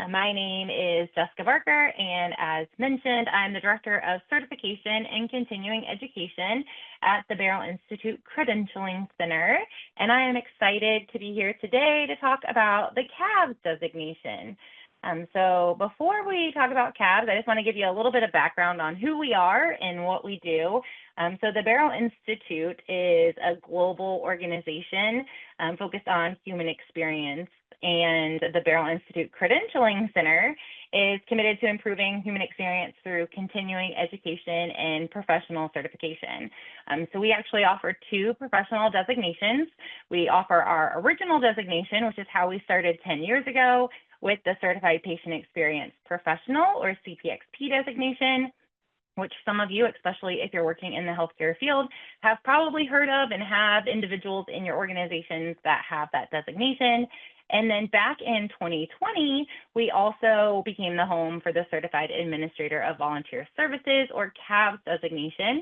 My name is Jessica Barker, and as mentioned, I'm the Director of Certification and Continuing Education at the Barrel Institute Credentialing Center, and I am excited to be here today to talk about the CAVS designation. So before we talk about CAVS, I just want to give you a little bit of background on who we are and what we do. So the Barrel Institute is a global organization focused on human experience, and the Barrel Institute Credentialing Center is committed to improving human experience through continuing education and professional certification. So we actually offer two professional designations. We offer our original designation, which is how we started 10 years ago, with the Certified Patient Experience Professional, or CPXP designation, which some of you, especially if you're working in the healthcare field, have probably heard of and have individuals in your organizations that have that designation. And then back in 2020, we also became the home for the Certified Administrator of Volunteer Services, or CAVS designation,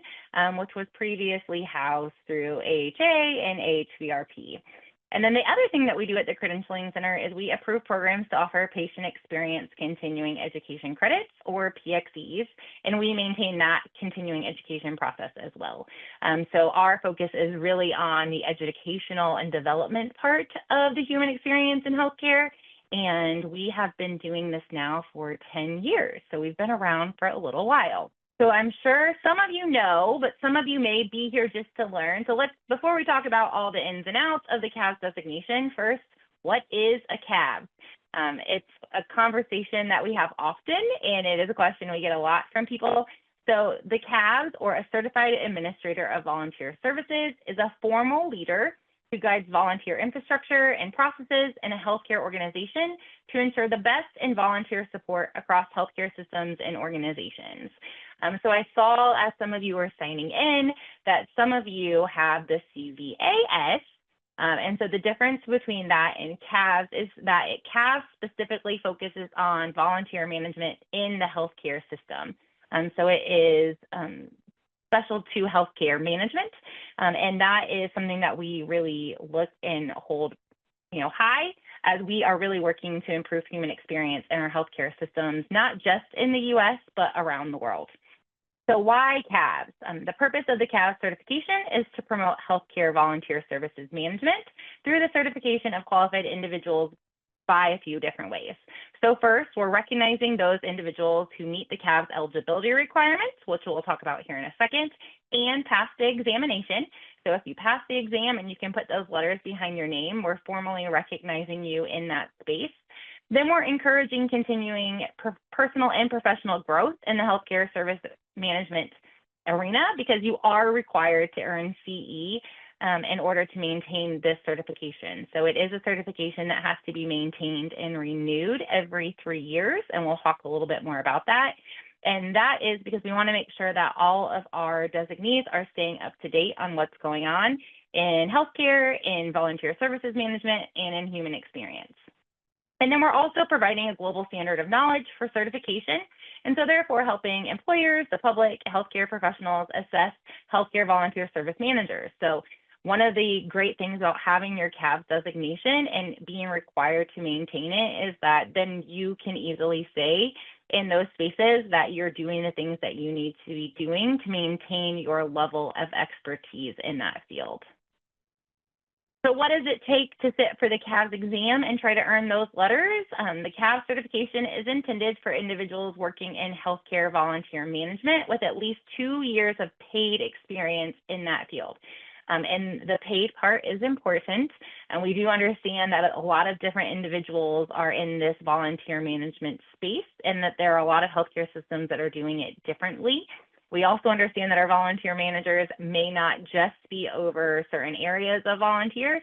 which was previously housed through AHA and AHVRP. And then the other thing that we do at the Credentialing Center is we approve programs to offer patient experience continuing education credits, or PXEs, and we maintain that continuing education process as well. So our focus is really on the educational and development part of the human experience in healthcare, and we have been doing this now for 10 years. So we've been around for a little while. So I'm sure some of you know, but some of you may be here just to learn. So before we talk about all the ins and outs of the CAVS designation, first, what is a CAVS? It's a conversation that we have often, and it is a question we get a lot from people. So the CAVS, or a Certified Administrator of Volunteer Services, is a formal leader who guides volunteer infrastructure and processes in a healthcare organization to ensure the best in volunteer support across healthcare systems and organizations. So I saw, as some of you were signing in, that some of you have the CVAS, and so the difference between that and CAVS is that CAVS specifically focuses on volunteer management in the healthcare system. So it is special to healthcare management, and that is something that we really look and hold high, as we are really working to improve human experience in our healthcare systems, not just in the US, but around the world. So why CAVS? The purpose of the CAVS certification is to promote healthcare volunteer services management through the certification of qualified individuals by a few different ways. So first, we're recognizing those individuals who meet the CAVS eligibility requirements, which we'll talk about here in a second, and pass the examination. So if you pass the exam and you can put those letters behind your name, we're formally recognizing you in that space. Then we're encouraging continuing personal and professional growth in the healthcare service management arena, because you are required to earn CE in order to maintain this certification. So it is a certification that has to be maintained and renewed every 3 years, and we'll talk a little bit more about that. And that is because we want to make sure that all of our designees are staying up to date on what's going on in healthcare, in volunteer services management, and in human experience. And then we're also providing a global standard of knowledge for certification, and so therefore helping employers, the public, healthcare professionals assess healthcare volunteer service managers. So one of the great things about having your CAVS designation and being required to maintain it is that then you can easily say in those spaces that you're doing the things that you need to be doing to maintain your level of expertise in that field. So what does it take to sit for the CAVS exam and try to earn those letters? The CAVS certification is intended for individuals working in healthcare volunteer management with at least 2 years of paid experience in that field. And the paid part is important, and we do understand that a lot of different individuals are in this volunteer management space, and that there are a lot of healthcare systems that are doing it differently. We also understand that our volunteer managers may not just be over certain areas of volunteers.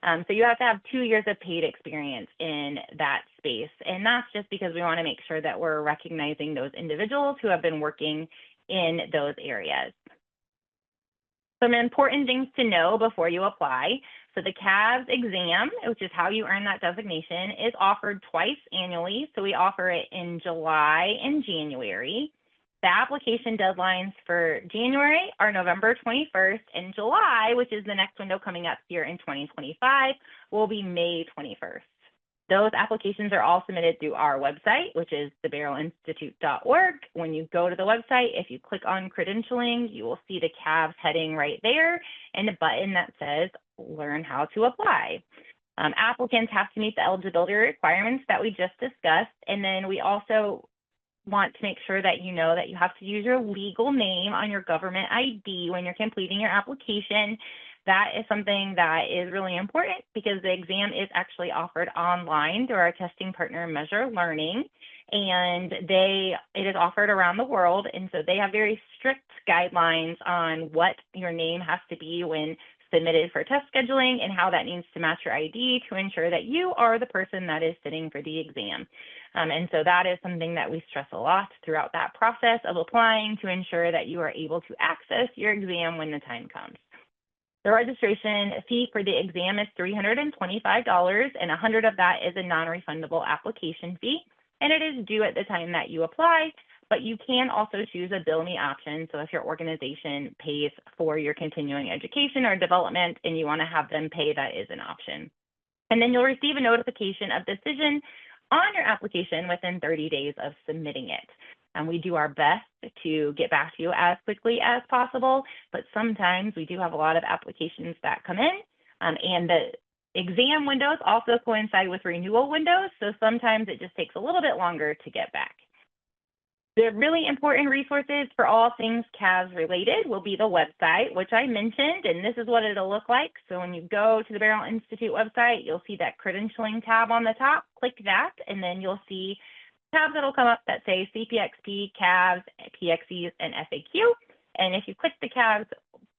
So you have to have 2 years of paid experience in that space. And that's just because we want to make sure that we're recognizing those individuals who have been working in those areas. Some important things to know before you apply. So the CAVS exam, which is how you earn that designation, is offered twice annually. So we offer it in July and January. The application deadlines for January are November 21st, and July, which is the next window coming up here in 2025, will be May 21st. Those applications are all submitted through our website, which is thebarrelinstitute.org. When you go to the website, if you click on credentialing, you will see the CAVS heading right there and a button that says Learn How to Apply. Applicants have to meet the eligibility requirements that we just discussed, and then we also want to make sure that you know that you have to use your legal name on your government ID when you're completing your application. That is something that is really important because the exam is actually offered online through our testing partner, Measure Learning, and it is offered around the world. And so they have very strict guidelines on what your name has to be when submitted for test scheduling and how that needs to match your ID to ensure that you are the person that is sitting for the exam. And so that is something that we stress a lot throughout that process of applying to ensure that you are able to access your exam when the time comes. The registration fee for the exam is $325, and $100 of that is a non-refundable application fee, and it is due at the time that you apply, but you can also choose a bill me option. So if your organization pays for your continuing education or development and you want to have them pay, that is an option. And then you'll receive a notification of decision on your application within 30 days of submitting it. And we do our best to get back to you as quickly as possible, but sometimes we do have a lot of applications that come in, and the exam windows also coincide with renewal windows, so sometimes it just takes a little bit longer to get back. The really important resources for all things CAVS related will be the website, which I mentioned, and this is what it'll look like. So when you go to the Barrel Institute website, you'll see that credentialing tab on the top. Click that, and then you'll see tabs that'll come up that say CPXP, CAVS, PXEs, and FAQ. And if you click the CAVS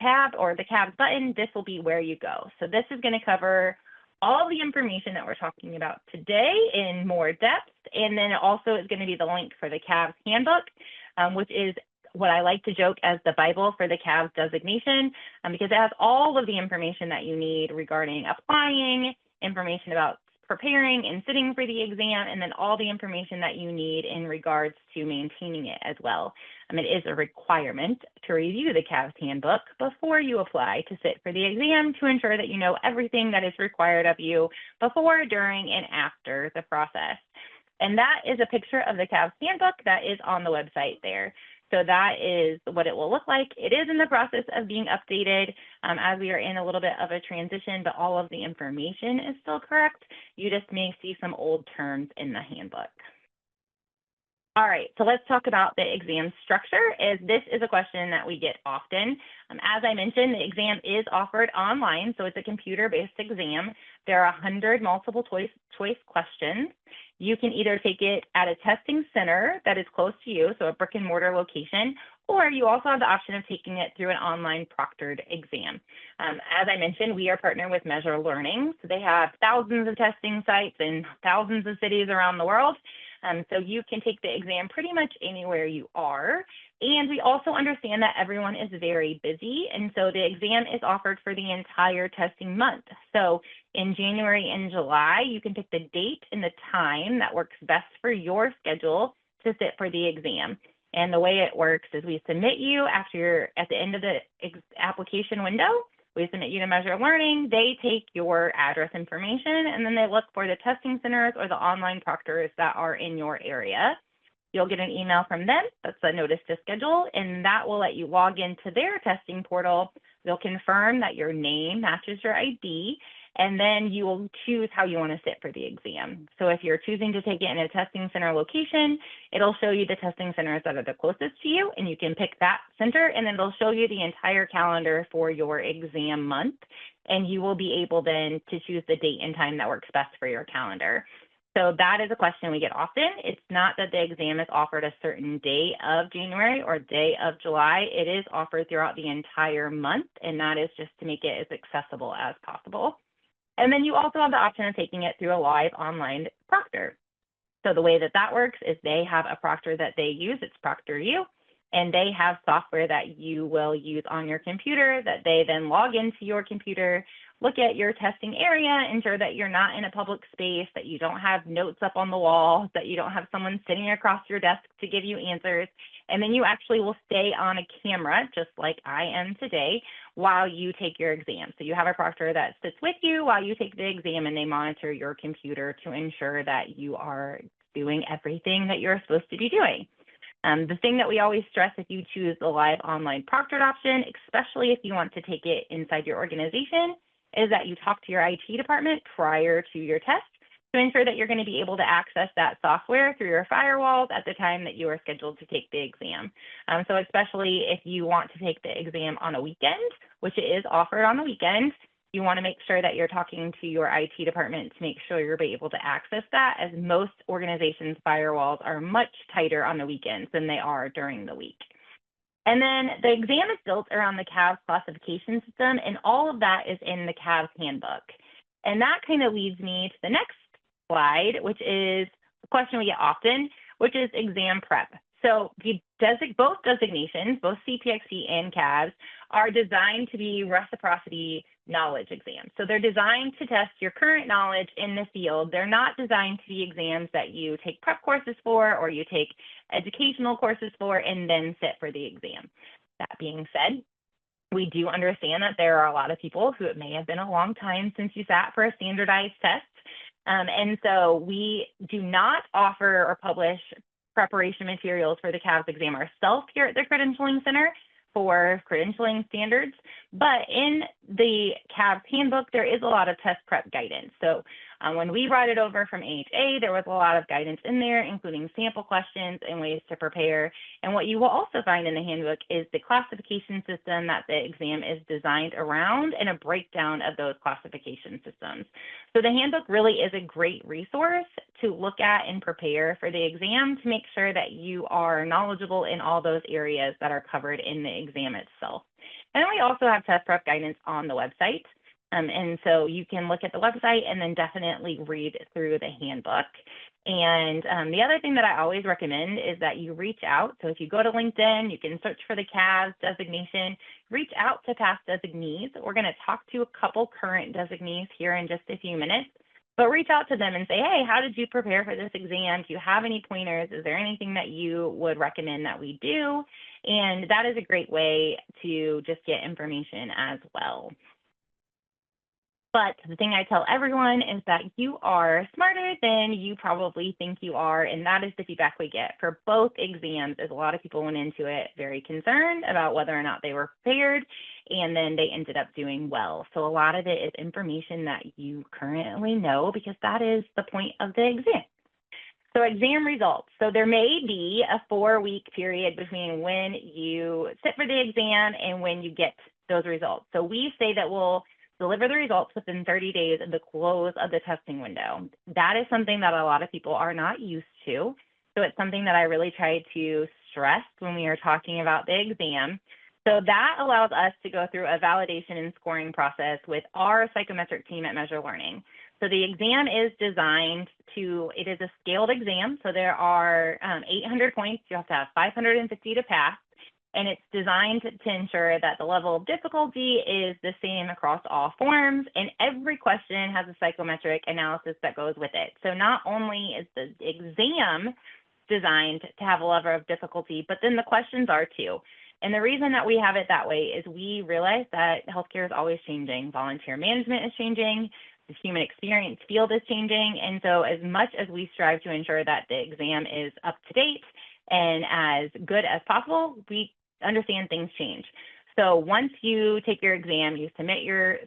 tab or the CAVS button, this will be where you go. So this is going to cover all the information that we're talking about today in more depth. And then it also is going to be the link for the CAVS handbook, which is what I like to joke as the Bible for the CAVS designation, because it has all of the information that you need regarding applying, information about preparing and sitting for the exam, and then all the information that you need in regards to maintaining it as well. It is a requirement to review the CAVS handbook before you apply to sit for the exam to ensure that you know everything that is required of you before, during, and after the process. And that is a picture of the CAVS handbook that is on the website there. So that is what it will look like. It is in the process of being updated as we are in a little bit of a transition, but all of the information is still correct. You just may see some old terms in the handbook. All right, so let's talk about the exam structure, as this is a question that we get often. As I mentioned, the exam is offered online, so it's a computer-based exam. There are 100 multiple choice questions. You can either take it at a testing center that is close to you, so a brick and mortar location, or you also have the option of taking it through an online proctored exam. As I mentioned, we are partnered with Measure Learning, so they have thousands of testing sites in thousands of cities around the world. So you can take the exam pretty much anywhere you are. And we also understand that everyone is very busy, and so the exam is offered for the entire testing month. So in January and July, you can pick the date and the time that works best for your schedule to sit for the exam. And the way it works is we submit you at the end of the application window. We submit you to Measure Learning. They take your address information, and then they look for the testing centers or the online proctors that are in your area. You'll get an email from them that's a notice to schedule, and that will let you log into their testing portal. They'll confirm that your name matches your ID, and then you will choose how you want to sit for the exam. So if you're choosing to take it in a testing center location, it'll show you the testing centers that are the closest to you, and you can pick that center, and then it'll show you the entire calendar for your exam month, and you will be able then to choose the date and time that works best for your calendar. So that is a question we get often. It's not that the exam is offered a certain day of January or day of July. It is offered throughout the entire month, and that is just to make it as accessible as possible. And then you also have the option of taking it through a live online proctor. So the way that that works is they have a proctor that they use. It's ProctorU. and they have software that you will use on your computer that they then log into your computer, look at your testing area, ensure that you're not in a public space, that you don't have notes up on the wall, that you don't have someone sitting across your desk to give you answers. And then you actually will stay on a camera, just like I am today, while you take your exam. So you have a proctor that sits with you while you take the exam, and they monitor your computer to ensure that you are doing everything that you're supposed to be doing. The thing that we always stress if you choose the live online proctored option, especially if you want to take it inside your organization, is that you talk to your IT department prior to your test to ensure that you're going to be able to access that software through your firewalls at the time that you are scheduled to take the exam. So especially if you want to take the exam on a weekend, which it is offered on the weekend, you want to make sure that you're talking to your IT department to make sure you're able to access that, as most organizations' firewalls are much tighter on the weekends than they are during the week. And then the exam is built around the CAVS classification system, and all of that is in the CAVS handbook. And that kind of leads me to the next slide, which is a question we get often, which is exam prep. So both designations, both CPXC and CAVS, are designed to be reciprocity knowledge exams. So they're designed to test your current knowledge in the field. They're not designed to be exams that you take prep courses for or you take educational courses for and then sit for the exam. That being said, we do understand that there are a lot of people who it may have been a long time since you sat for a standardized test. And so we do not offer or publish preparation materials for the CAVS exam ourselves here at the Credentialing Center for credentialing standards, but in the CAVS handbook, there is a lot of test prep guidance. So when we brought it over from AHA, there was a lot of guidance in there, including sample questions and ways to prepare. And what you will also find in the handbook is the classification system that the exam is designed around and a breakdown of those classification systems. So the handbook really is a great resource to look at and prepare for the exam to make sure that you are knowledgeable in all those areas that are covered in the exam itself. And then we also have test prep guidance on the website. And so you can look at the website and then definitely read through the handbook. And the other thing that I always recommend is that you reach out. So if you go to LinkedIn, you can search for the CAVS designation, reach out to past designees. We're going to talk to a couple current designees here in just a few minutes, but reach out to them and say, hey, how did you prepare for this exam? Do you have any pointers? Is there anything that you would recommend that we do? And that is a great way to just get information as well. But the thing I tell everyone is that you are smarter than you probably think you are, and that is the feedback we get for both exams. Is a lot of people went into it very concerned about whether or not they were prepared, and then they ended up doing well. So a lot of it is information that you currently know, because that is the point of the exam. So exam results. So there may be a 4-week period between when you sit for the exam and when you get those results. So we say that we'll deliver the results within 30 days of the close of the testing window. That is something that a lot of people are not used to. So it's something that I really try to stress when we are talking about the exam. So that allows us to go through a validation and scoring process with our psychometric team at Measure Learning. So the exam is designed to, it is a scaled exam. So there are 800 points. You have to have 550 to pass. And it's designed to ensure that the level of difficulty is the same across all forms, and every question has a psychometric analysis that goes with it. So not only is the exam designed to have a level of difficulty, but then the questions are too. And the reason that we have it that way is we realize that healthcare is always changing. Volunteer management is changing. The human experience field is changing. And so as much as we strive to ensure that the exam is up to date and as good as possible, we understand things change. So once you take your exam, you submit your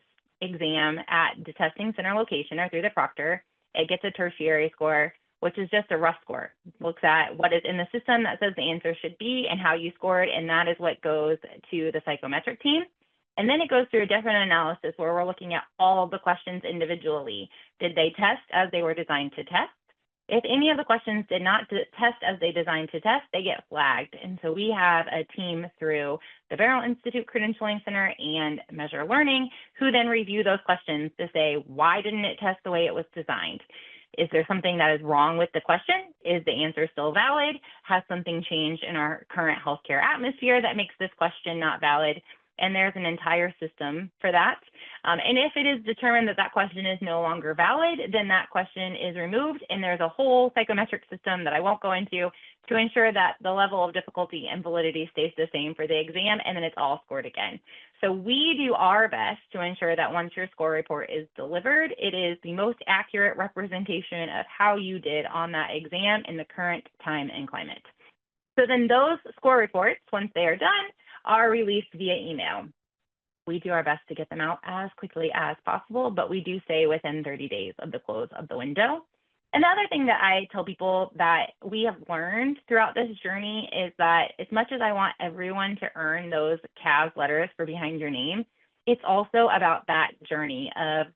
exam at the testing center location or through the proctor, it gets a tertiary score, which is just a rough score. It looks at what is in the system that says the answer should be and how you scored, and that is what goes to the psychometric team. And then it goes through a different analysis where we're looking at all of the questions individually. Did they test as they were designed to test? If any of the questions did not test as they designed to test, they get flagged. And so we have a team through the Barrel Institute Credentialing Center and Measure Learning who then review those questions to say, why didn't it test the way it was designed? Is there something that is wrong with the question? Is the answer still valid? Has something changed in our current healthcare atmosphere that makes this question not valid? And there's an entire system for that. And if it is determined that that question is no longer valid, then that question is removed, and there's a whole psychometric system that I won't go into to ensure that the level of difficulty and validity stays the same for the exam, and then it's all scored again. So we do our best to ensure that once your score report is delivered, it is the most accurate representation of how you did on that exam in the current time and climate. So then those score reports, once they are done, are released via email. We do our best to get them out as quickly as possible, but we do say within 30 days of the close of the window. Another thing that I tell people that we have learned throughout this journey is that as much as I want everyone to earn those CAVS letters for behind your name, it's also about that journey of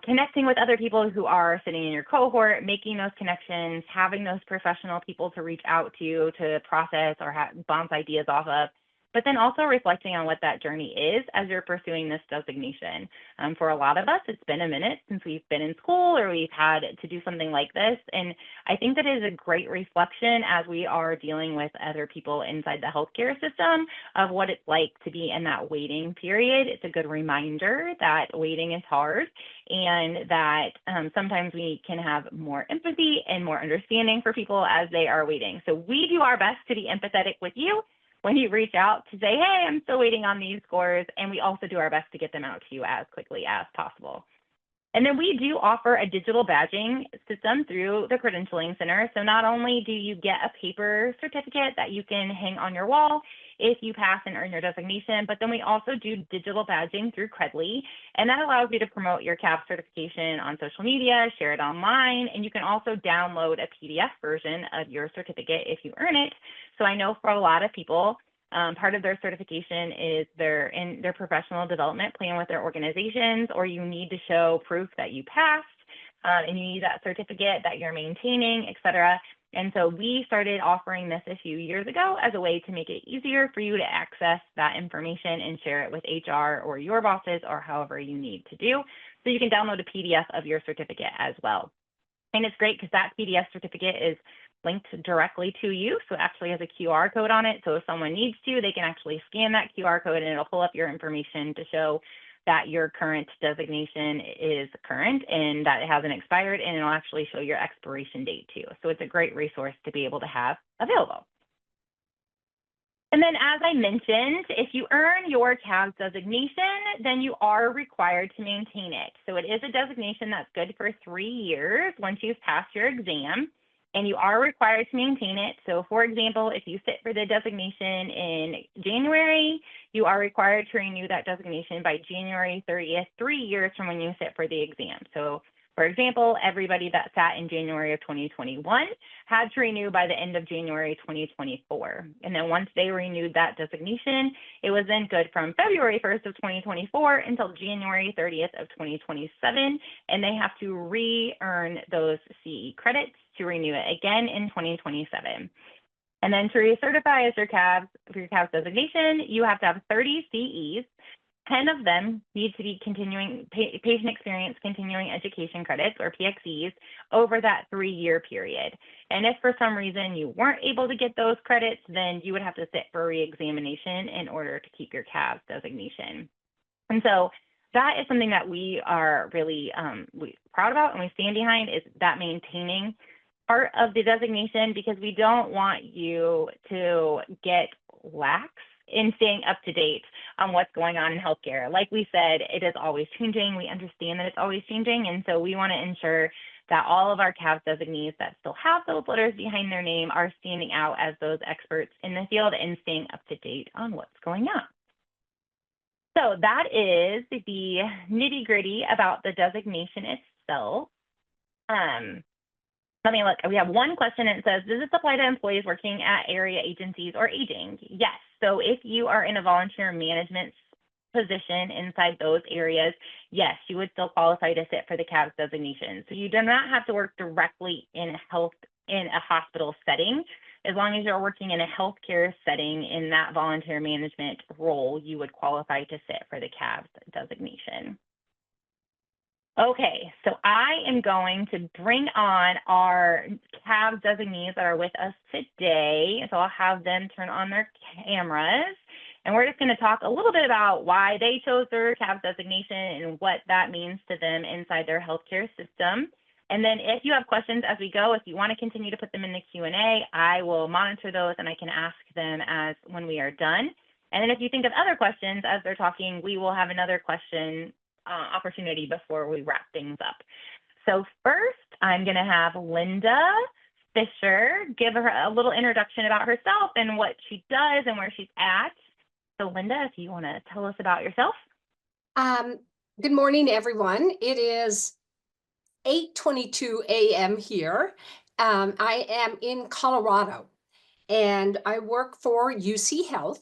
connecting with other people who are sitting in your cohort, making those connections, having those professional people to reach out to process or bounce ideas off of, but then also reflecting on what that journey is as you're pursuing this designation. For a lot of us, it's been a minute since we've been in school or we've had to do something like this. And I think that is a great reflection as we are dealing with other people inside the healthcare system of what it's like to be in that waiting period. It's a good reminder that waiting is hard and that sometimes we can have more empathy and more understanding for people as they are waiting. So we do our best to be empathetic with you when you reach out to say, hey, I'm still waiting on these scores, and we also do our best to get them out to you as quickly as possible. And then we do offer a digital badging system through the Credentialing Center. So not only do you get a paper certificate that you can hang on your wall if you pass and earn your designation, but then we also do digital badging through Credly, and that allows you to promote your CAVS certification on social media, share it online, and you can also download a PDF version of your certificate if you earn it. So I know for a lot of people, part of their certification is in their professional development plan with their organizations, or you need to show proof that you passed and you need that certificate that you're maintaining, et cetera. And so we started offering this a few years ago as a way to make it easier for you to access that information and share it with HR or your bosses or however you need to do. So you can download a PDF of your certificate as well. And it's great because that PDF certificate is linked directly to you. So it actually has a QR code on it. So if someone needs to, they can actually scan that QR code and it'll pull up your information to show that your current designation is current and that it hasn't expired, and it'll actually show your expiration date too. So it's a great resource to be able to have available. And then as I mentioned, if you earn your CAVS designation, then you are required to maintain it. So it is a designation that's good for 3 years once you've passed your exam, and you are required to maintain it. So for example, if you sit for the designation in January, you are required to renew that designation by January 30th, 3 years from when you sit for the exam. So for example, everybody that sat in January of 2021 had to renew by the end of January 2024. And then once they renewed that designation, it was then good from February 1st of 2024 until January 30th of 2027. And they have to re-earn those CE credits to renew it again in 2027. And then to recertify as your CAVS designation, you have to have 30 CEs. 10 of them need to be continuing patient experience continuing education credits, or PXEs, over that 3-year period. And if for some reason you weren't able to get those credits, then you would have to sit for reexamination in order to keep your CAVS designation. And so that is something that we are really proud about and we stand behind, is that maintaining part of the designation, because we don't want you to get lax in staying up to date on what's going on in healthcare. Like we said, it is always changing. We understand that it's always changing. And so we want to ensure that all of our CAVS designees that still have those letters behind their name are standing out as those experts in the field and staying up to date on what's going on. So that is the nitty gritty about the designation itself. Let me look. We have one question and it says, does this apply to employees working at area agencies or aging? Yes. So if you are in a volunteer management position inside those areas, yes, you would still qualify to sit for the CAVS designation. So you do not have to work directly in a hospital setting. As long as you're working in a healthcare setting in that volunteer management role, you would qualify to sit for the CAVS designation. Okay, so I am going to bring on our CAVS designees that are with us today. So I'll have them turn on their cameras. And we're just going to talk a little bit about why they chose their CAVS designation and what that means to them inside their healthcare system. And then if you have questions as we go, if you want to continue to put them in the Q&A, I will monitor those and I can ask them as when we are done. And then if you think of other questions as they're talking, we will have another question opportunity before we wrap things up. So first, I'm going to have Linda Fisher give her a little introduction about herself and what she does and where she's at. So Linda, if you want to tell us about yourself. Um, Good morning, everyone. It is 8:22 a.m. here. I am in Colorado and I work for UC Health.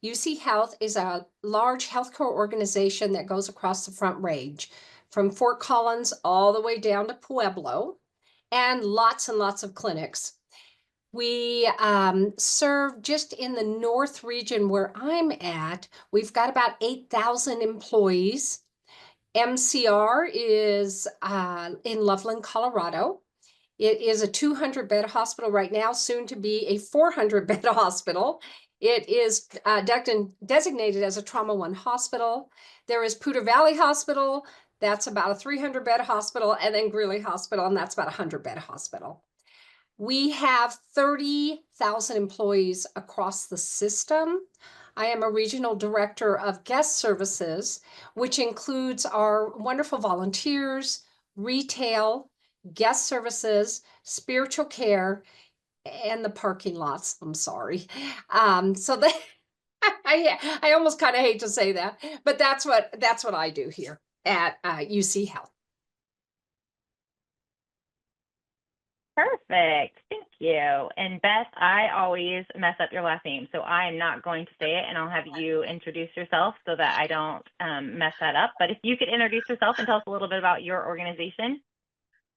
UC Health is a large healthcare organization that goes across the Front Range from Fort Collins all the way down to Pueblo, and lots of clinics. We serve just in the north region where I'm at. We've got about 8,000 employees. MCR is in Loveland, Colorado. It is a 200-bed hospital right now, soon to be a 400-bed hospital. It is designated as a Trauma 1 hospital. There is Poudre Valley Hospital, that's about a 300-bed hospital, and then Greeley Hospital, and that's about a 100-bed hospital. We have 30,000 employees across the system. I am a regional director of guest services, which includes our wonderful volunteers, retail, guest services, spiritual care, and the parking lots. I'm sorry. So that I almost kind of hate to say that, but that's what I do here at UC Health. Perfect. Thank you. And Beth, I always mess up your last name, so I am not going to say it, and I'll have you introduce yourself so that I don't mess that up. But if you could introduce yourself and tell us a little bit about your organization.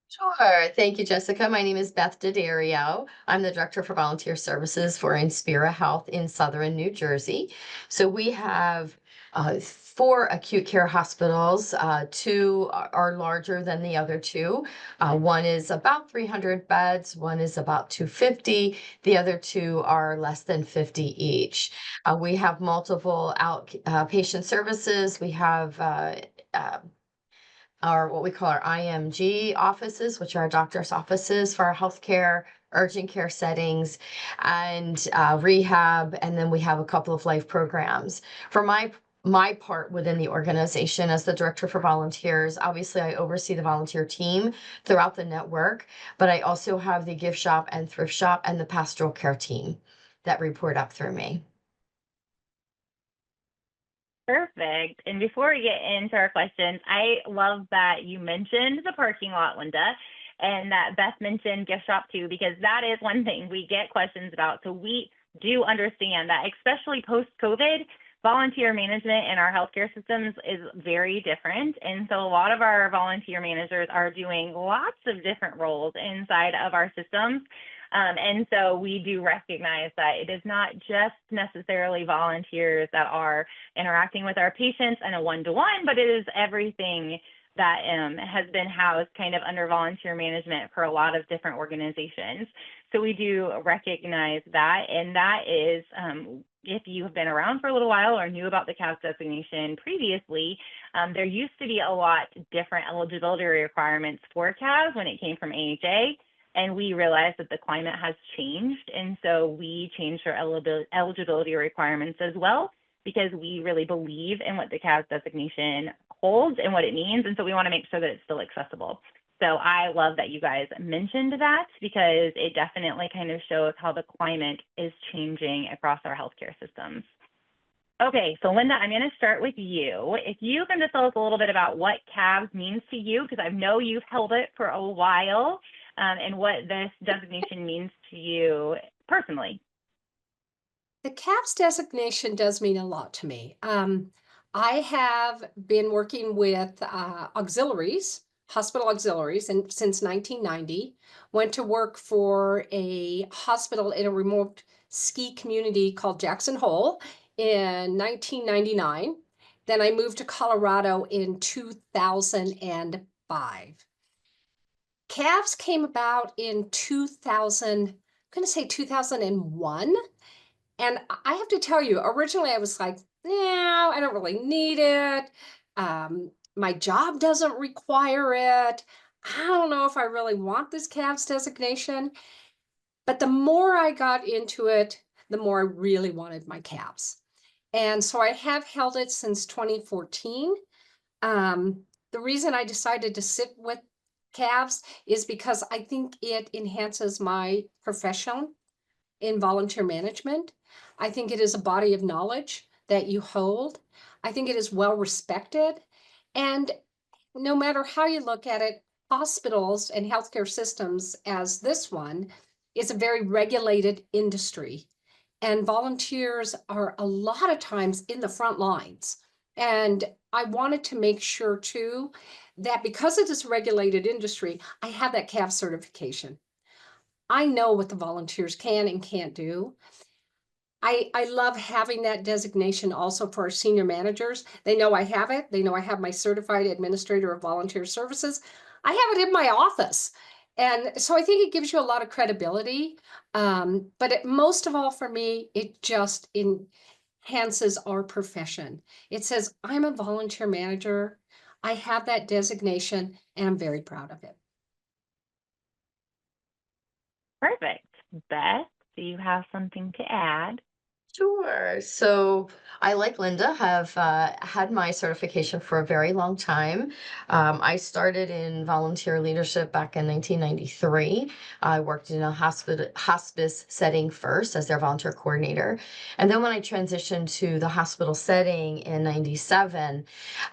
Sure. Thank you, Jessica. My name is Beth Daddario. I'm the Director for Volunteer Services for Inspira Health in Southern New Jersey. So we have four acute care hospitals. Two are larger than the other two. One is about 300 beds, one is about 250. The other two are less than 50 each. We have multiple outpatient services. We have our what we call our IMG offices, which are doctor's offices for our healthcare, urgent care settings, and rehab. And then we have a couple of life programs. For my part within the organization as the director for volunteers, obviously I oversee the volunteer team throughout the network, but I also have the gift shop and thrift shop and the pastoral care team that report up through me. Perfect. And before we get into our questions, I love that you mentioned the parking lot, Linda, and that Beth mentioned gift shop too, because that is one thing we get questions about. So we do understand that, especially post-COVID, volunteer management in our healthcare systems is very different. And so a lot of our volunteer managers are doing lots of different roles inside of our systems. And so we do recognize that it is not just necessarily volunteers that are interacting with our patients in a one-to-one, but it is everything that has been housed kind of under volunteer management for a lot of different organizations. So we do recognize that, and that is, if you have been around for a little while or knew about the CAVS designation previously, there used to be a lot different eligibility requirements for CAVS when it came from AHA. And we realized that the climate has changed. And so we changed our eligibility requirements as well, because we really believe in what the CAVS designation holds and what it means. And so we want to make sure that it's still accessible. So I love that you guys mentioned that, because it definitely kind of shows how the climate is changing across our healthcare systems. Okay, so Linda, I'm going to start with you. If you can just tell us a little bit about what CAVS means to you, because I know you've held it for a while, and what this designation means to you personally. The CAVS designation does mean a lot to me. I have been working with auxiliaries, hospital auxiliaries, and since 1990. Went to work for a hospital in a remote ski community called Jackson Hole in 1999. Then I moved to Colorado in 2000 2005. CAVS came about in 2000, I'm going to say 2001. And I have to tell you, originally I was like, no, I don't really need it. My job doesn't require it. I don't know if I really want this CAVS designation. But the more I got into it, the more I really wanted my CAVS. And so I have held it since 2014. The reason I decided to sit with CAVS is because I think it enhances my profession in volunteer management. I think it is a body of knowledge that you hold. I think it is well respected. And no matter how you look at it, hospitals and healthcare systems, as this one, is a very regulated industry. And volunteers are a lot of times in the front lines. And I wanted to make sure too that because it is a regulated industry, I have that CAV certification. I know what the volunteers can and can't do. I love having that designation also for our senior managers. They know I have it. They know I have my certified administrator of volunteer services. I have it in my office. And so I think it gives you a lot of credibility. But most of all for me, it just enhances our profession. It says, I'm a volunteer manager. I have that designation and I'm very proud of it. Perfect. Beth, do you have something to add? Sure. So I, like Linda, have had my certification for a very long time. I started in volunteer leadership back in 1993. I worked in a hospice setting first as their volunteer coordinator. And then when I transitioned to the hospital setting in 97,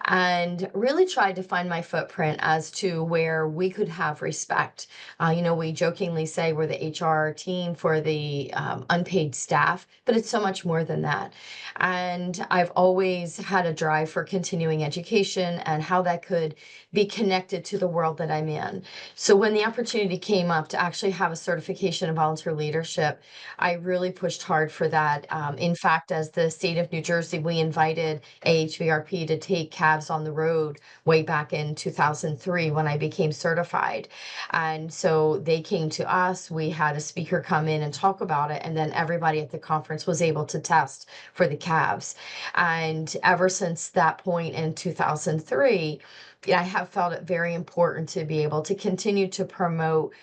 and really tried to find my footprint as to where we could have respect. We jokingly say we're the HR team for the unpaid staff, but it's so much more than that. And I've always had a drive for continuing education and how that could be connected to the world that I'm in. So when the opportunity came up to actually have a certification in volunteer leadership, I really pushed hard for that. In fact, as the state of New Jersey, we invited AHVRP to take CAVS on the road way back in 2003 when I became certified. And so they came to us, we had a speaker come in and talk about it, and then everybody at the conference was able to test for the CAVS. And ever since that point in 2003, I have felt it very important to be able to continue to promote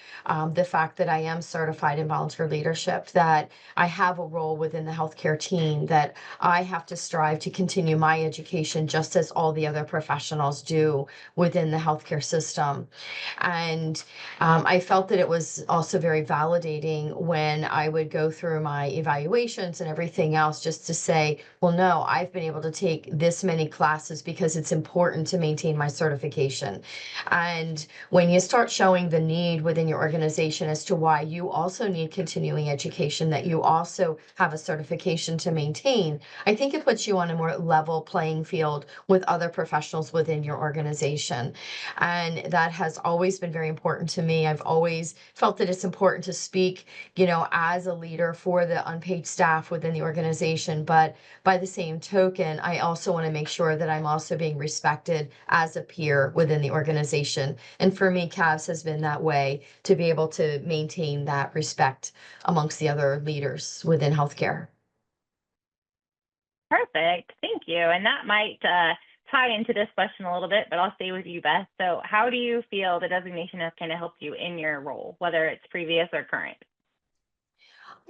the fact that I am certified in volunteer leadership, that I have a role within the healthcare team, that I have to strive to continue my education just as all the other professionals do within the healthcare system. And I felt that it was also very validating when I would go through my evaluations and everything else just to say, well, no, I've been able to take this many classes because it's important to maintain my certification. And when you start showing the need within your organization as to why you also need continuing education, that you also have a certification to maintain, I think it puts you on a more level playing field with other professionals within your organization. And that has always been very important to me. I've always felt that it's important to speak, as a leader for the unpaid staff within the organization. But by the same token, I also want to make sure that I'm also being respected as a peer within the organization. And for me, CAVS has been that way to be able to maintain that respect amongst the other leaders within healthcare. Perfect. Thank you. And that might tie into this question a little bit, but I'll stay with you, Beth. So how do you feel the designation has kind of helped you in your role, whether it's previous or current?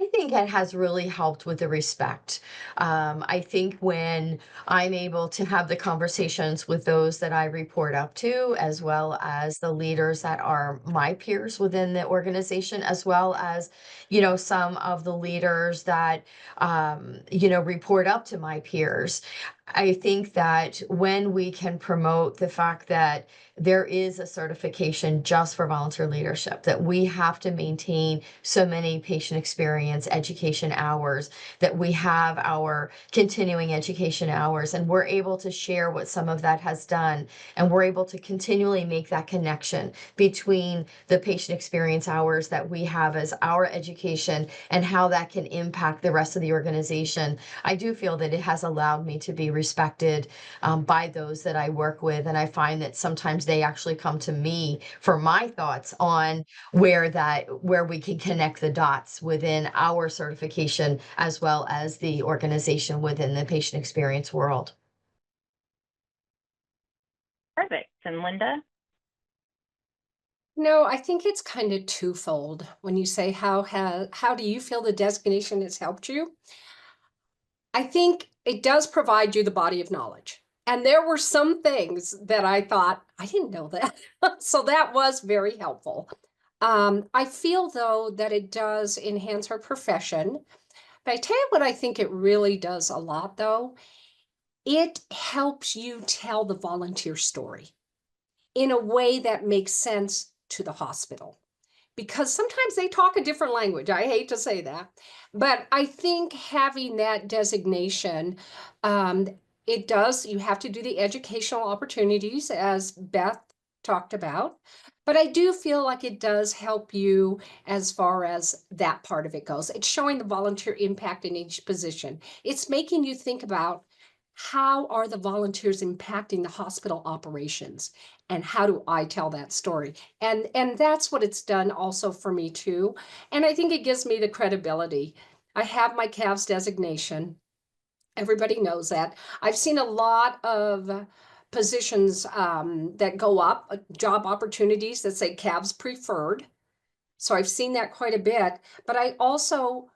I think it has really helped with the respect. I think when I'm able to have the conversations with those that I report up to, as well as the leaders that are my peers within the organization, as well as, some of the leaders that, report up to my peers, I think that when we can promote the fact that there is a certification just for volunteer leadership, that we have to maintain so many patient experience education hours, that we have our continuing education hours, and we're able to share what some of that has done, and we're able to continually make that connection between the patient experience hours that we have as our education and how that can impact the rest of the organization. I do feel that it has allowed me to be respected by those that I work with. And I find that sometimes they actually come to me for my thoughts on where we can connect the dots within our certification as well as the organization within the patient experience world. Perfect. And Linda? No, I think it's kind of twofold when you say how do you feel the designation has helped you? I think it does provide you the body of knowledge. And there were some things that I thought, I didn't know that. So that was very helpful. I feel though that it does enhance our profession. But I tell you what I think it really does a lot though. It helps you tell the volunteer story in a way that makes sense to the hospital, because sometimes they talk a different language. I hate to say that, but I think having that designation, um, it does, you have to do the educational opportunities as Beth talked about, but I do feel like it does help you as far as that part of it goes. It's showing the volunteer impact in each position. It's making you think about how are the volunteers impacting the hospital operations, and how do I tell that story? And that's what it's done also for me too. And I think it gives me the credibility. I have my CAVS designation. Everybody knows that. I've seen a lot of positions that go up, job opportunities that say CAVS preferred. So I've seen that quite a bit. But I also,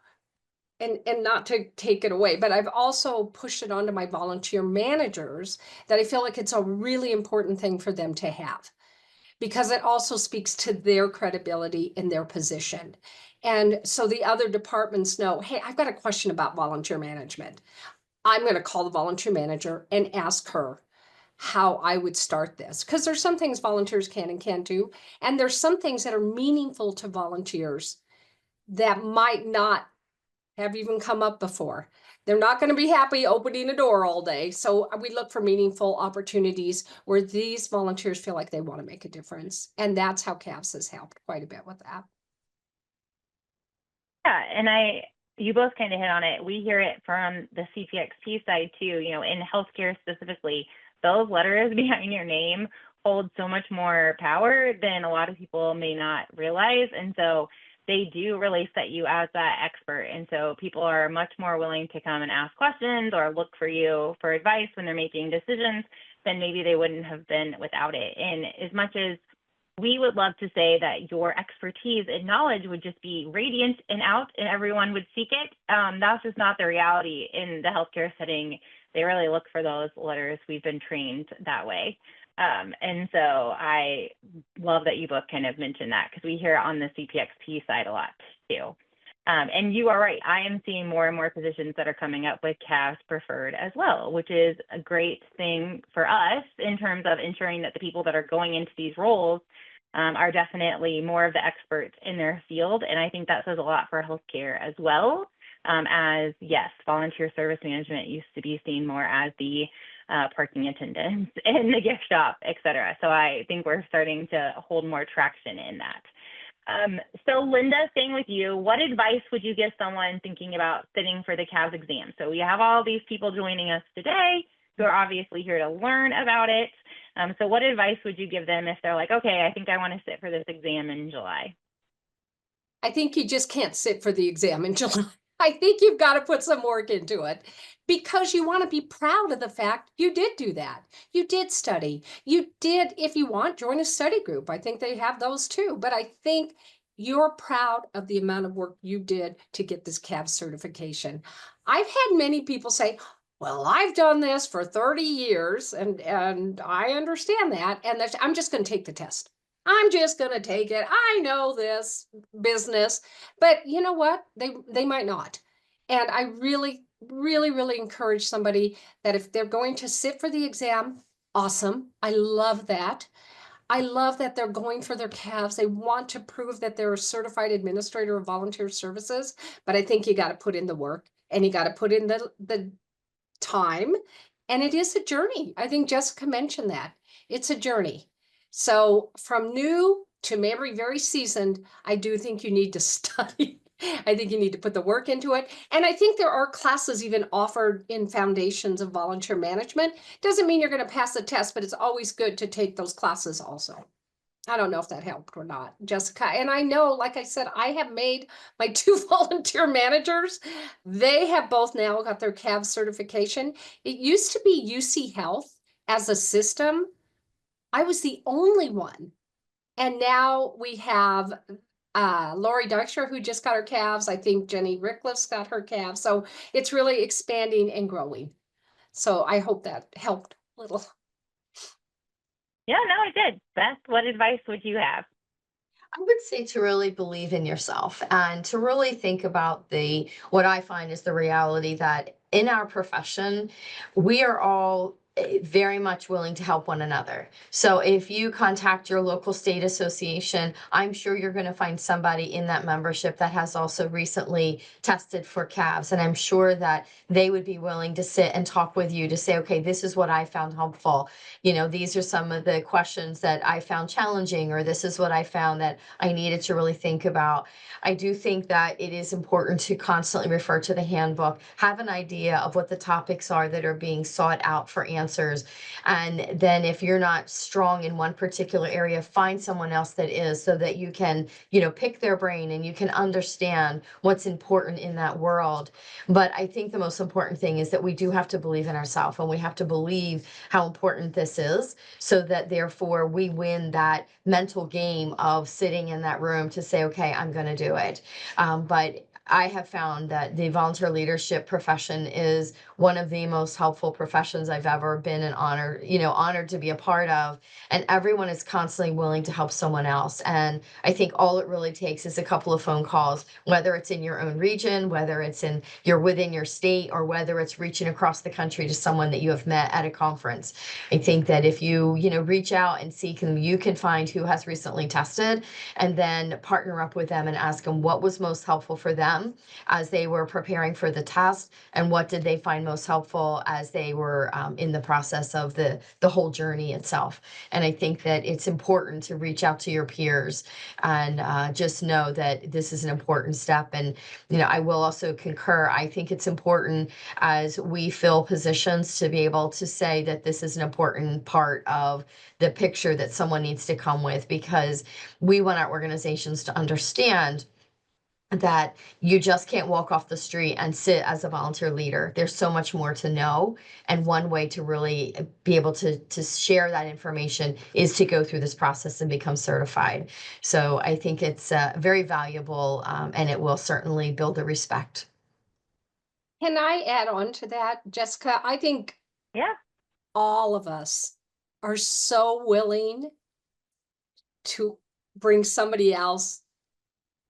and not to take it away, but I've also pushed it onto my volunteer managers that I feel like it's a really important thing for them to have, because it also speaks to their credibility in their position. And so the other departments know, hey, I've got a question about volunteer management. I'm going to call the volunteer manager and ask her how I would start this. Because there's some things volunteers can and can't do. And there's some things that are meaningful to volunteers that might not have even come up before. They're not going to be happy opening a door all day. So we look for meaningful opportunities where these volunteers feel like they want to make a difference. And that's how CAVS has helped quite a bit with that. Yeah, and you both kind of hit on it. We hear it from the CPXP side too, in healthcare specifically, those letters behind your name hold so much more power than a lot of people may not realize. And so they do really set you as that expert. And so people are much more willing to come and ask questions or look for you for advice when they're making decisions than maybe they wouldn't have been without it. And as much as we would love to say that your expertise and knowledge would just be radiant and out and everyone would seek it, that's just not the reality in the healthcare setting. They really look for those letters. We've been trained that way. And so I love that you both kind of mentioned that, because we hear it on the CPXP side a lot too. And you are right. I am seeing more and more positions that are coming up with CAVS preferred as well, which is a great thing for us in terms of ensuring that the people that are going into these roles are definitely more of the experts in their field. And I think that says a lot for healthcare as well, as yes, volunteer service management used to be seen more as the parking attendants in the gift shop, et cetera. So I think we're starting to hold more traction in that. So Linda, staying with you, what advice would you give someone thinking about sitting for the CAVS exam? So we have all these people joining us today who are obviously here to learn about it. So what advice would you give them if they're like, okay, I think I want to sit for this exam in July? I think you just can't sit for the exam in July. I think you've got to put some work into it, because you want to be proud of the fact you did do that. You did study. You did, if you want, join a study group. I think they have those too. But I think you're proud of the amount of work you did to get this CAVS certification. I've had many people say, well, I've done this for 30 years and I understand that. And I'm just going to take the test. I'm just going to take it. I know this business, but you know what? They might not. And I really, really, really encourage somebody that if they're going to sit for the exam, awesome. I love that. I love that they're going for their CAVS. They want to prove that they're a certified administrator of volunteer services, but I think you got to put in the work and you got to put in the time. And it is a journey. I think Jessica mentioned that. It's a journey. So from new to maybe very seasoned, I do think you need to study I think you need to put the work into it. And I think there are classes even offered in foundations of volunteer management. Doesn't mean you're going to pass the test, but it's always good to take those classes also. I don't know if that helped or not, Jessica. And I know, like I said, I have made my 2 volunteer managers. They have both now got their CAVS certification. It used to be UC Health as a system. I was the only one. And now we have Lori Dykstra, who just got her CAVS. I think Jenny Rickliff's got her CAVS. So it's really expanding and growing. So I hope that helped a little. Yeah, no, it did. Beth, what advice would you have? I would say to really believe in yourself and to really think about what I find is the reality that in our profession, we are all very much willing to help one another. So if you contact your local state association, I'm sure you're going to find somebody in that membership that has also recently tested for CAVS. And I'm sure that they would be willing to sit and talk with you to say, okay, this is what I found helpful. These are some of the questions that I found challenging, or this is what I found that I needed to really think about. I do think that it is important to constantly refer to the handbook, have an idea of what the topics are that are being sought out for answers. And then if you're not strong in one particular area, find someone else that is, so that you can, pick their brain and you can understand what's important in that world. But I think the most important thing is that we do have to believe in ourselves, and we have to believe how important this is, so that therefore we win that mental game of sitting in that room to say, okay, I'm going to do it. But I have found that the volunteer leadership profession is one of the most helpful professions I've ever been honored to be a part of. And everyone is constantly willing to help someone else. And I think all it really takes is a couple of phone calls, whether it's in your own region, whether it's you're within your state, or whether it's reaching across the country to someone that you have met at a conference. I think that if you, reach out and seek them, you can find who has recently tested, and then partner up with them and ask them what was most helpful for them as they were preparing for the test, and what did they find most helpful as they were in the process of the whole journey itself. And I think that it's important to reach out to your peers and just know that this is an important step. And I will also concur. I think it's important as we fill positions to be able to say that this is an important part of the picture that someone needs to come with, because we want our organizations to understand that you just can't walk off the street and sit as a volunteer leader. There's so much more to know. And one way to really be able to share that information is to go through this process and become certified. So I think it's very valuable, and it will certainly build the respect. Can I add on to that, Jessica? I think Yeah. all of us are so willing to bring somebody else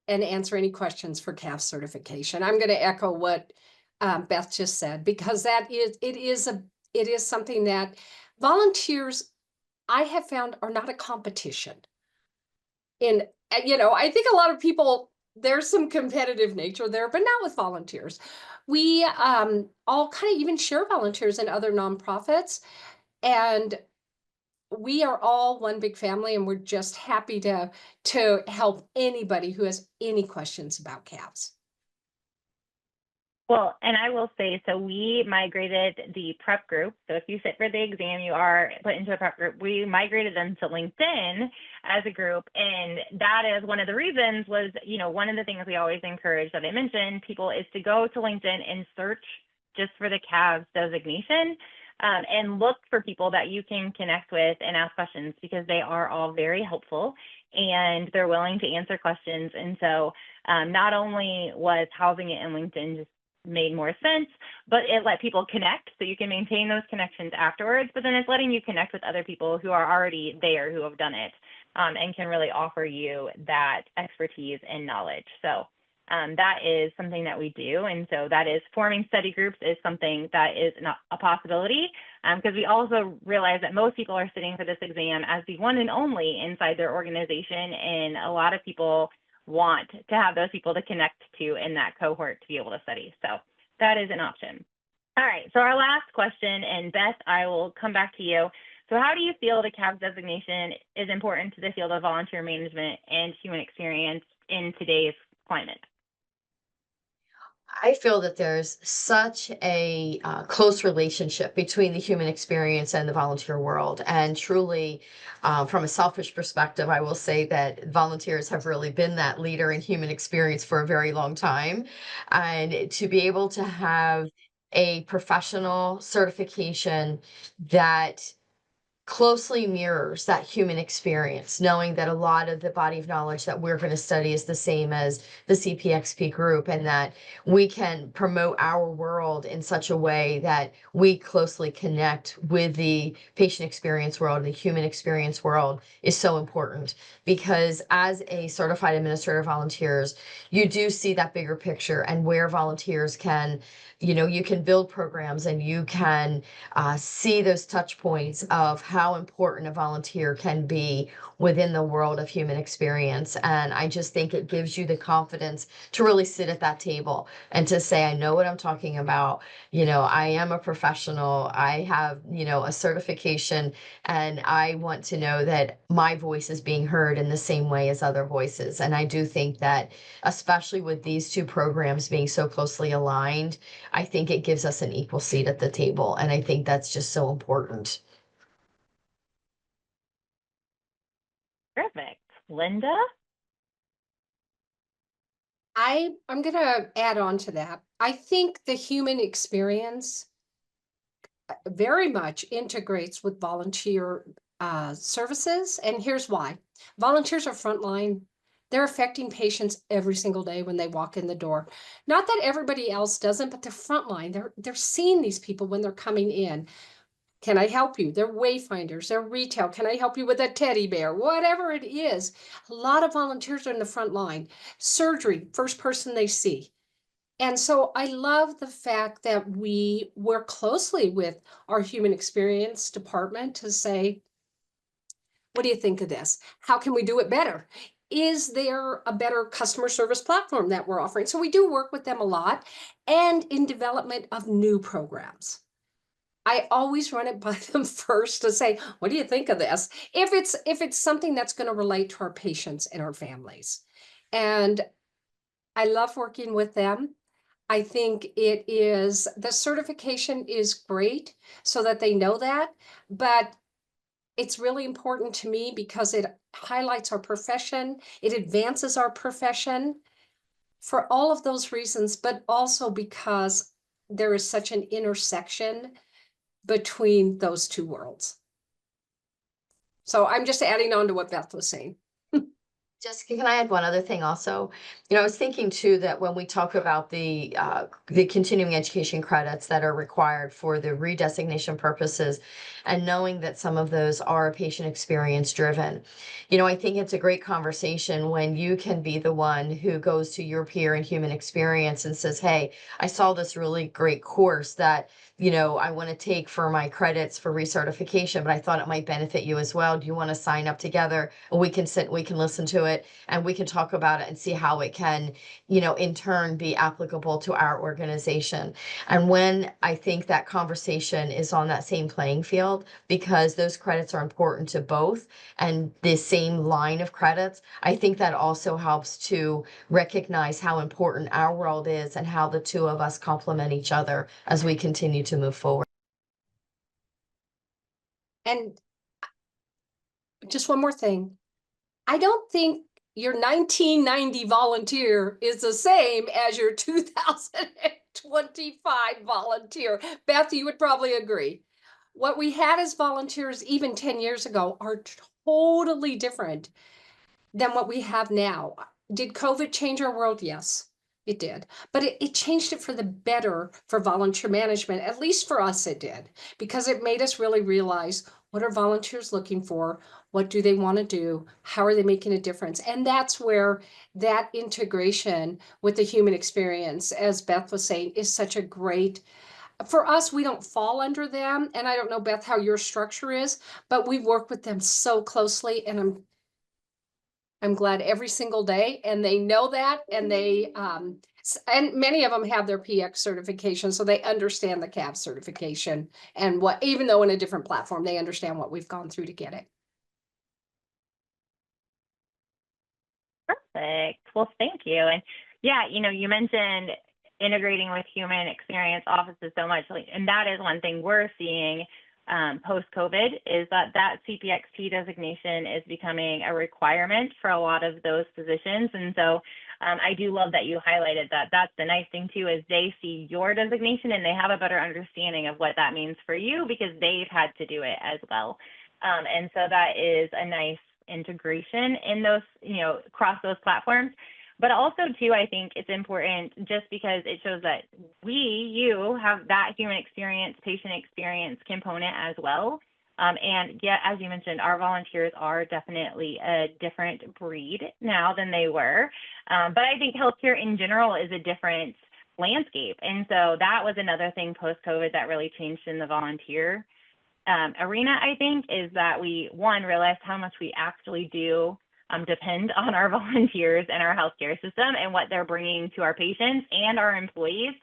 and answer any questions for CAVS certification. I'm going to echo what Beth just said, because it is something that volunteers, I have found, are not a competition. I think a lot of people, there's some competitive nature there, but not with volunteers. We all kind of even share volunteers in other nonprofits, and we are all one big family, and we're just happy to help anybody who has any questions about CAVS. Well, and I will say, so we migrated the prep group. So if you sit for the exam, you are put into a prep group. We migrated them to LinkedIn as a group. And that is one of the reasons was, one of the things we always encourage that I mentioned people is to go to LinkedIn and search just for the CAVS designation, and look for people that you can connect with and ask questions, because they are all very helpful and they're willing to answer questions. And so not only was housing it in LinkedIn just made more sense, but it let people connect, so you can maintain those connections afterwards, but then it's letting you connect with other people who are already there, who have done it, and can really offer you that expertise and knowledge. So that is something that we do. And so that is forming study groups is something that is not a possibility, because we also realize that most people are sitting for this exam as the one and only inside their organization. And a lot of people want to have those people to connect to in that cohort to be able to study. So that is an option. All right, so our last question, and Beth, I will come back to you. So how do you feel the CAVS designation is important to the field of volunteer management and human experience in today's climate? I feel that there's such a close relationship between the human experience and the volunteer world. And truly, from a selfish perspective, I will say that volunteers have really been that leader in human experience for a very long time. And to be able to have a professional certification that closely mirrors that human experience, knowing that a lot of the body of knowledge that we're going to study is the same as the CPXP group, and that we can promote our world in such a way that we closely connect with the patient experience world, the human experience world, is so important. Because as a certified administrator of volunteers, you do see that bigger picture and where volunteers can, you can build programs and you can see those touch points of how important a volunteer can be within the world of human experience. And I just think it gives you the confidence to really sit at that table and to say, I know what I'm talking about. I am a professional. I have, a certification, and I want to know that my voice is being heard in the same way as other voices. And I do think that, especially with these two programs being so closely aligned, I think it gives us an equal seat at the table. And I think that's just so important. Perfect. Linda? I'm going to add on to that. I think the human experience very much integrates with volunteer services. And here's why. Volunteers are frontline. They're affecting patients every single day when they walk in the door. Not that everybody else doesn't, but they're frontline. They're seeing these people when they're coming in. Can I help you? They're wayfinders, they're retail. Can I help you with a teddy bear? Whatever it is. A lot of volunteers are in the front line. Surgery, first person they see. And so I love the fact that we work closely with our human experience department to say, what do you think of this? How can we do it better? Is there a better customer service platform that we're offering? So we do work with them a lot, and in development of new programs. I always run it by them first to say, what do you think of this? If it's something that's going to relate to our patients and our families. And I love working with them. I think the certification is great so that they know that, but it's really important to me because it highlights our profession, it advances our profession for all of those reasons, but also because there is such an intersection between those two worlds. So I'm just adding on to what Beth was saying. Jessica, can I add one other thing also? I was thinking too that when we talk about the continuing education credits that are required for the redesignation purposes, and knowing that some of those are patient experience driven, I think it's a great conversation when you can be the one who goes to your peer in human experience and says, hey, I saw this really great course that I want to take for my credits for recertification, but I thought it might benefit you as well. Do you want to sign up together? And we can listen to it, and we can talk about it and see how it can, in turn be applicable to our organization. And when I think that conversation is on that same playing field, because those credits are important to both and the same line of credits, I think that also helps to recognize how important our world is and how the two of us complement each other as we continue to move forward. And just one more thing. I don't think your 1990 volunteer is the same as your 2025 volunteer. Beth, you would probably agree. What we had as volunteers even 10 years ago are totally different than what we have now. Did COVID change our world? Yes, it did. But it changed it for the better for volunteer management. At least for us, it did, because it made us really realize, what are volunteers looking for? What do they want to do? How are they making a difference? And that's where that integration with the human experience, as Beth was saying, is such a great, for us, we don't fall under them. And I don't know, Beth, how your structure is, but we work with them so closely, and I'm glad every single day, and they know that, and and many of them have their PX certification, so they understand the CAVS certification, and what, even though in a different platform, they understand what we've gone through to get it. Perfect. Well, thank you. And yeah, you mentioned integrating with human experience offices so much. And that is one thing we're seeing post-COVID, is that CPXP designation is becoming a requirement for a lot of those positions. And so I do love that you highlighted that. That's the nice thing too, is they see your designation and they have a better understanding of what that means for you, because they've had to do it as well. And so that is a nice integration in those, across those platforms. But also too, I think it's important just because it shows that you have that human experience, patient experience component as well. And yeah, as you mentioned, our volunteers are definitely a different breed now than they were. But I think healthcare in general is a different landscape. And so that was another thing post-COVID that really changed in the volunteer arena, I think, is that we, realized how much we actually do depend on our volunteers and our healthcare system and what they're bringing to our patients and our employees,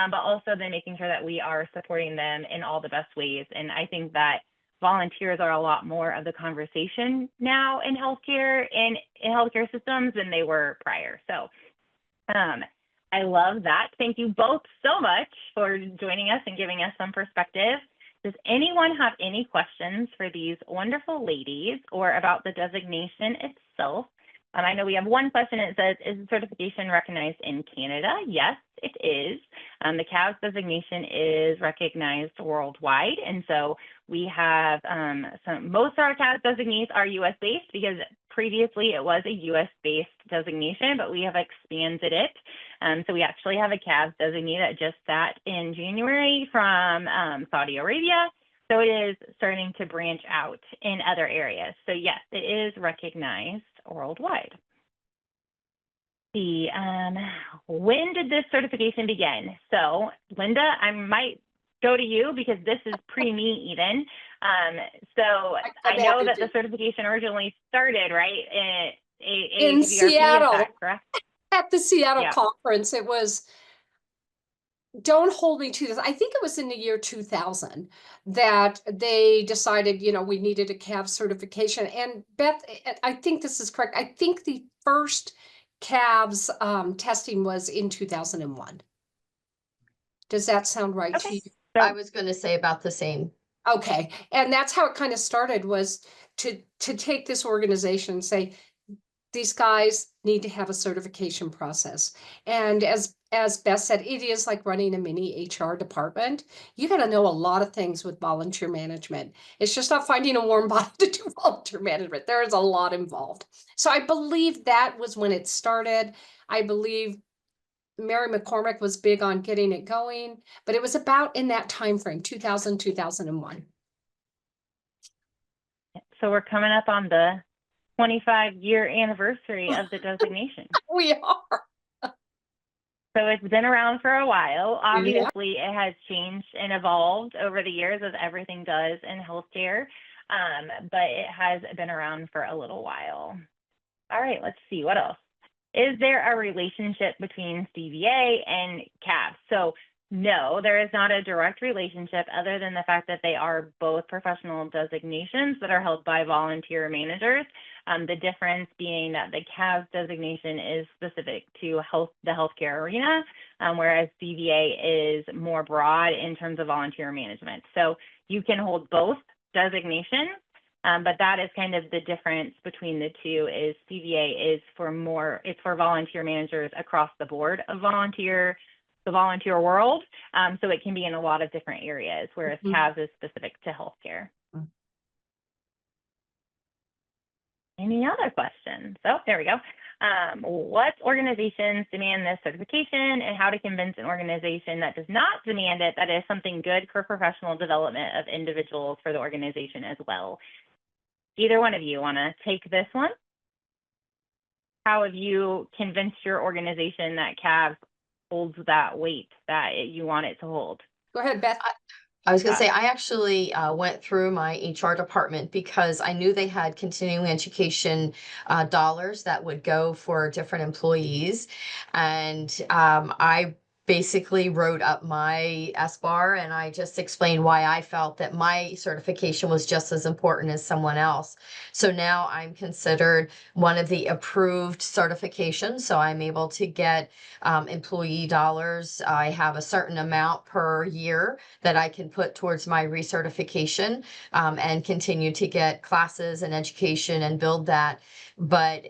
but also then making sure that we are supporting them in all the best ways. And I think that volunteers are a lot more of the conversation now in healthcare and in healthcare systems than they were prior. So I love that. Thank you both so much for joining us and giving us some perspective. Does anyone have any questions for these wonderful ladies or about the designation itself? I know we have one question. It says, is the certification recognized in Canada? Yes, it is. The CAVS designation is recognized worldwide. And so we have most of our CAVS designees are US based, because previously it was a US based designation, but we have expanded it. So we actually have a CAVS designee that just sat in January from Saudi Arabia. So it is starting to branch out in other areas. So yes, it is recognized worldwide. When did this certification begin? So Linda, I might go to you because this is pre-me even. So I know that the certification originally started, right, in Seattle, is that correct? At the Seattle conference. It was, don't hold me to this, I think it was in the year 2000 that they decided, we needed a CAVS certification. And Beth, I think this is correct. I think the first CAVS testing was in 2001. Does that sound right to you? So, I was going to say about the same. Okay. And that's how it kind of started, was to take this organization and say, these guys need to have a certification process. And as Beth said, it is like running a mini HR department. You got to know a lot of things with volunteer management. It's just not finding a warm body to do volunteer management. There is a lot involved. So I believe that was when it started. I believe Mary McCormick was big on getting it going, but it was about in that time frame, 2000, 2001. So we're coming up on the 25-year anniversary of the designation. We are. So it's been around for a while. Obviously, it has changed and evolved over the years, as everything does in healthcare, but it has been around for a little while. All right, let's see, what else? Is there a relationship between CVA and CAVS? So no, there is not a direct relationship, other than the fact that they are both professional designations that are held by volunteer managers. The difference being that the CAVS designation is specific to the healthcare arena, whereas CVA is more broad in terms of volunteer management. So you can hold both designations, but that is kind of the difference between the two. Is CVA is it's for volunteer managers across the board of the volunteer world. So it can be in a lot of different areas, whereas CAVS is specific to healthcare. Any other questions? Oh, there we go. What organizations demand this certification, and how to convince an organization that does not demand it that is something good for professional development of individuals for the organization as well? Either one of you want to take this one? How have you convinced your organization that CAVS holds that weight that you want it to hold? Go ahead, Beth. I was going to say, I actually went through my HR department because I knew they had continuing education dollars that would go for different employees. And I basically wrote up my SBAR, and I just explained why I felt that my certification was just as important as someone else. So now I'm considered one of the approved certifications. So I'm able to get employee dollars. I have a certain amount per year that I can put towards my recertification, and continue to get classes and education and build that. But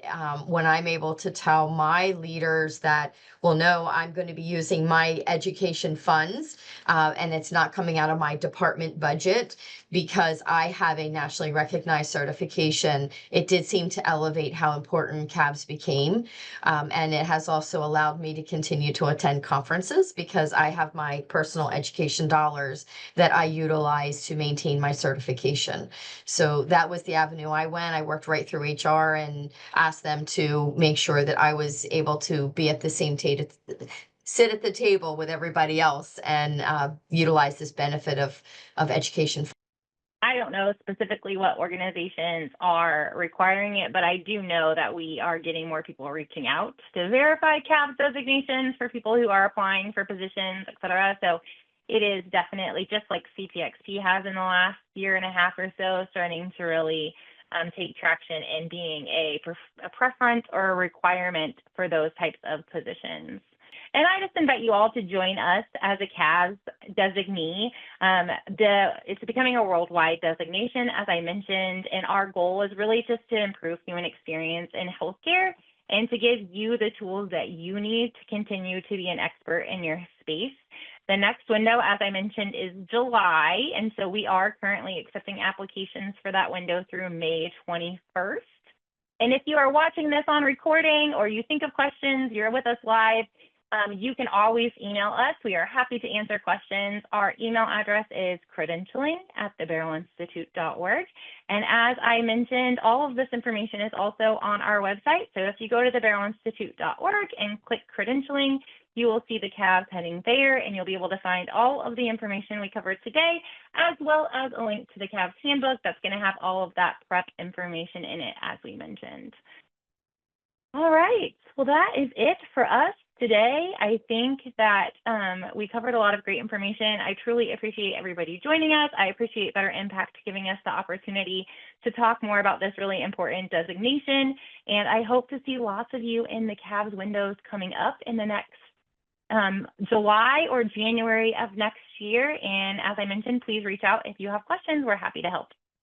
when I'm able to tell my leaders that, well, no, I'm going to be using my education funds, and it's not coming out of my department budget because I have a nationally recognized certification, it did seem to elevate how important CAVS became. And it has also allowed me to continue to attend conferences because I have my personal education dollars that I utilize to maintain my certification. So that was the avenue I went. I worked right through HR and asked them to make sure that I was able to be at the same table, sit at the table with everybody else, and utilize this benefit of education. I don't know specifically what organizations are requiring it, but I do know that we are getting more people reaching out to verify CAVS designations for people who are applying for positions, et cetera. So it is definitely, just like CPXP has in the last year and a half or so, starting to really take traction in being a preference or a requirement for those types of positions. And I just invite you all to join us as a CAVS designee. It's becoming a worldwide designation, as I mentioned, and our goal is really just to improve human experience in healthcare and to give you the tools that you need to continue to be an expert in your space. The next window, as I mentioned, is July, and so we are currently accepting applications for that window through May 21st. And if you are watching this on recording or you think of questions, you're with us live, you can always email us. We are happy to answer questions. Our email address is credentialing@thebaralinstitute.org. And as I mentioned, all of this information is also on our website. So if you go to thebaralinstitute.org and click credentialing, you will see the CAVS heading there, and you'll be able to find all of the information we covered today, as well as a link to the CAVS handbook that's going to have all of that prep information in it, as we mentioned. All right, well, that is it for us today. I think that we covered a lot of great information. I truly appreciate everybody joining us. I appreciate Better Impact giving us the opportunity to talk more about this really important designation. And I hope to see lots of you in the CAVS windows coming up in the next July or January of next year. And as I mentioned, please reach out if you have questions. We're happy to help.